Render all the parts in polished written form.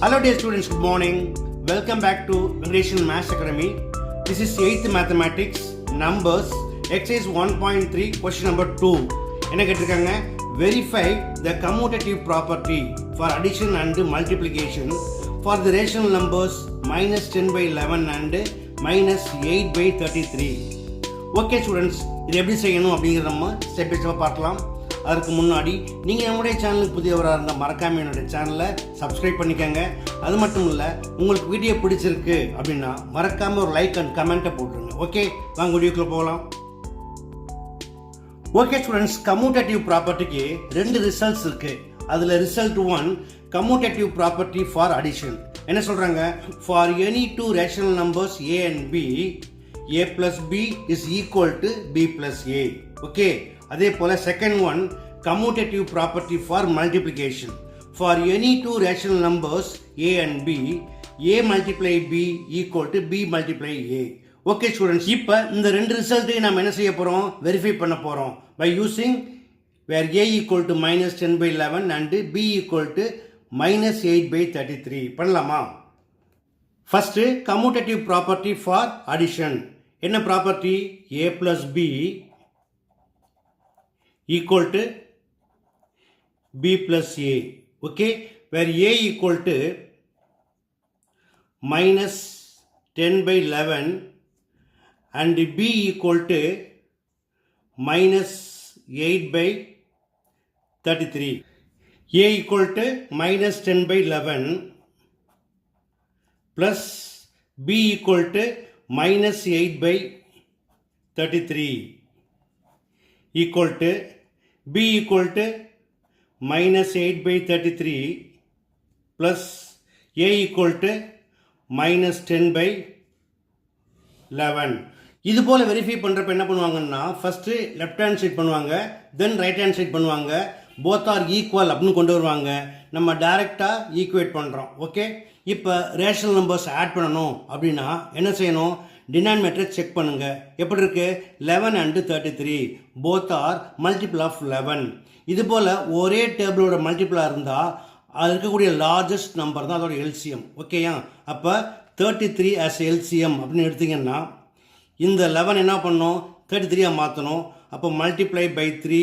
Hello dear students, good morning. Welcome back to Vengadeshan Maths Academy. This is 8th Mathematics, Numbers, Exercise 1.3, question number 2. என்ன கேட்டிருக்காங்க? Verify the commutative property for addition and multiplication for the rational numbers minus 10 by 11 and minus 8 by 33. Okay students, இது எப்படி செய்யணும் அப்படிங்கிற நம்ம step by ஸ்டெப்பாக பார்க்கலாம். அதுக்கு முன்னாடி நீங்கள் நம்முடைய சேனலுக்கு புதியவராக இருந்தால் மறக்காமல் என்னுடைய சேனலை சப்ஸ்கிரைப் பண்ணிக்கோங்க. அது மட்டும் இல்லை, உங்களுக்கு வீடியோ பிடிச்சிருக்கு அப்படின்னா மறக்காமல் ஒரு லைக் அண்ட் கமெண்ட்டை போட்டுருங்க. ஓகே, வாங்க வீடியோக்குள்ளே போகலாம். ஓகே ஸ்டூடெண்ட்ஸ், கம்யூட்டேட்டிவ் ப்ராப்பர்ட்டிக்கு ரெண்டு ரிசல்ட்ஸ் இருக்குது. அதில் result 1 commutative property for addition. என்ன சொல்கிறாங்க? For any two rational numbers A and B, a plus b is equal to b plus a. Okay, அதே போல second one commutative property for multiplication. For any two rational numbers a and b, a multiply b equal to b multiply a. Okay students, இப்போ இந்த ரெண்டு ரிசல்ட்டையும் நம்ம என்ன செய்ய போகிறோம்? Verify பண்ண போகிறோம் by using where a equal to minus 10 by 11 and b equal to minus 8 by 33. பண்ணலாமா? First commutative property for addition. என்ன property? a plus b equal to b plus a. Okay, where a equal to minus 10 by 11 and b equal to minus 8 by 33. a equal to minus 10 by 11 plus b equal to minus 8 by 33 equal to b equal to minus 8 by 33 plus a equal to minus 10 by 11. இது போல் verify பண்ணுறப்ப என்ன பண்ணுவாங்கன்னா, first left hand side பண்ணுவாங்க, தென் right hand side பண்ணுவாங்க. Both are equal அப்படின்னு கொண்டு வருவாங்க. நம்ம டைரெக்டாக ஈக்குவேட் பண்ணுறோம். ஓகே, இப்போ ரேஷனல் நம்பர்ஸ் ஆட் பண்ணணும் அப்படின்னா என்ன செய்யணும்? டினாமினேட்டரை செக் பண்ணுங்கள். எப்படி இருக்குது? 11 and 33 both are multiple of 11. இது போல் ஒரே டேபிளோட மல்டிபிளாக இருந்தால் அது இருக்கக்கூடிய லார்ஜஸ்ட் நம்பர் தான் அதோட எல்சிஎம். ஓகேயா? அப்போ 33 ஆஸ் எல்சிஎம் அப்படின்னு எடுத்திங்கன்னா இந்த 11 என்ன பண்ணணும்? 33 மாற்றணும். அப்போ மல்டிப்ளை பை 3.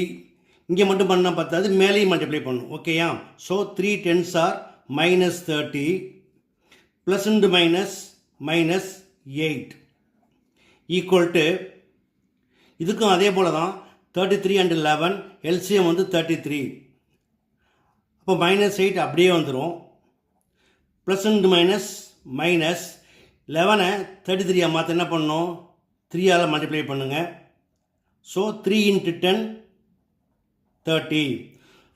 இங்கே மட்டும் பண்ணால் பார்த்தாது, மேலேயும் மல்டிப்ளை பண்ணணும். ஓகேயா? So 3 10s are minus 30 plus into minus minus 8 equal to, இதுக்கும் அதே போல தான் 33 and 11 LCM வந்து 33. அப்போ minus 8 அப்படியே வந்துடும். ப்ளஸ் into minus minus 11 33 மாற்ற என்ன பண்ணணும்? 3ஆல் மல்டிப்ளை பண்ணுங்கள். So 3 into 10 30.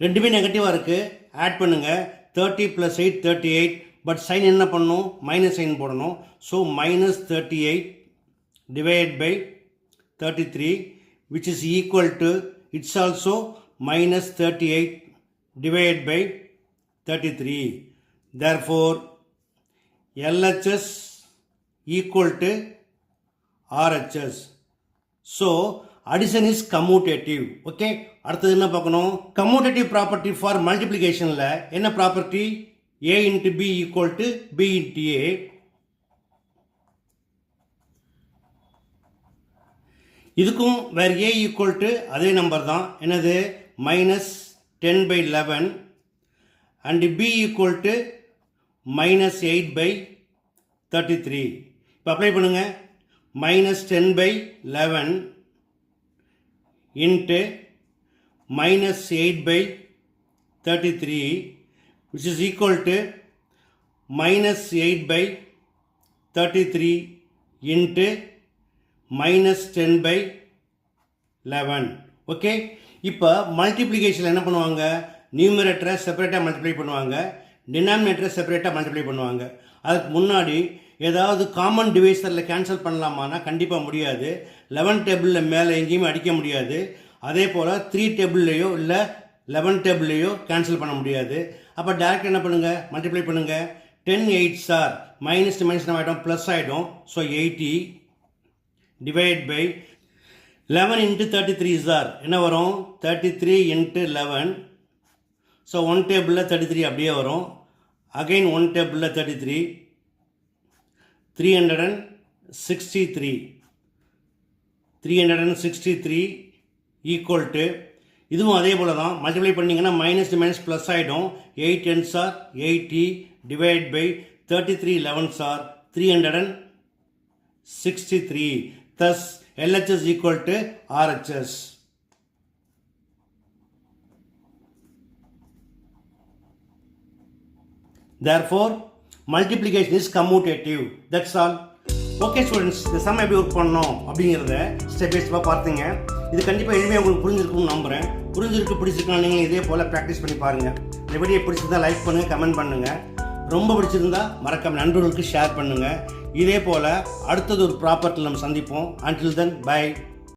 ரெண்டுமே நெகட்டிவாக இருக்குது, ஆட் பண்ணுங்கள். 30 plus 8 38. பட் சைன் என்ன பண்ணணும்? மைனஸ் சைன் போடணும். So minus 38 divided by 33 which is equal to, it's also minus 38 divided by 33. Therefore LHS equal to RHS. So addition is commutative. Okay, அடுத்தது என்ன பார்க்கணும்? commutative property for multiplicationல என்ன property? a into b equal to b into a. இதுக்கும் வேறு a equal to அதே number தான். என்னது? minus 10 by 11 and b equal to minus 8 by 33. இப்போ அப்ளை பண்ணுங்க. minus 10 by 11 into minus 8 by 33 which is equal to minus 8 by 33 into minus 10 by 11. Okay, இப்போ மல்டிப்ளிகேஷனில் என்ன பண்ணுவாங்க? நியூமரேட்டரை செப்பரேட்டாக மல்டிப்ளை பண்ணுவாங்க, டினாமினேட்டரை செப்பரேட்டாக மல்டிப்ளை பண்ணுவாங்க. அதுக்கு முன்னாடி ஏதாவது காமன் டிவைசரில் கேன்சல் பண்ணலாமான்னா கண்டிப்பாக முடியாது. 11 டேபிளில் மேலே எங்கேயுமே அடிக்க முடியாது. அதே போல் 3 டேபிள்லேயோ இல்லை 11 டேபிள்லேயோ கேன்சல் பண்ண முடியாது. அப்போ டேரக்ட் என்ன பண்ணுங்கள்? மல்டிப்ளை பண்ணுங்கள். 10 8s are மைனஸ் மைனஸ் ஆகிடும், ப்ளஸ் ஆகிடும். So 80 divide by 11 into 33s are என்ன வரும்? 33 into 11. ஸோ 1 டேபிளில் 33 அப்படியே வரும். again 1 table 33, 363 equal to இதுவும் அதே போல தான் மல்டிப்ளை பண்ணிங்கன்னா மைனஸ் மைனஸ் ப்ளஸ் ஆகிடும் 8 10s are 80 divided by 33 11s are 363. Thus LHS equal to RHS. Therefore multiplication is commutative. That's all. Okay students, இந்த சம் எப்படி ஒர்க் பண்ணணும் அப்படிங்கிறத ஸ்டெப் பை ஸ்டெப்பாக பார்த்தீங்க. இது கண்டிப்பாக எளிமையாக உங்களுக்கு புரிஞ்சிருக்கும்னு நம்புகிறேன். பிடிச்சிருக்கா நீங்கள் இதே போல் ப்ராக்டிஸ் பண்ணி பாருங்கள். இந்த வீடியோ பிடிச்சிருந்தா லைக் பண்ணுங்கள், கமெண்ட் பண்ணுங்கள். ரொம்ப பிடிச்சிருந்தா மறக்காம நண்பர்களுக்கு ஷேர் பண்ணுங்கள். இதே போல் அடுத்தது ஒரு ப்ராப்பர்ட்டியில் நம்ம சந்திப்போம். Until then, bye.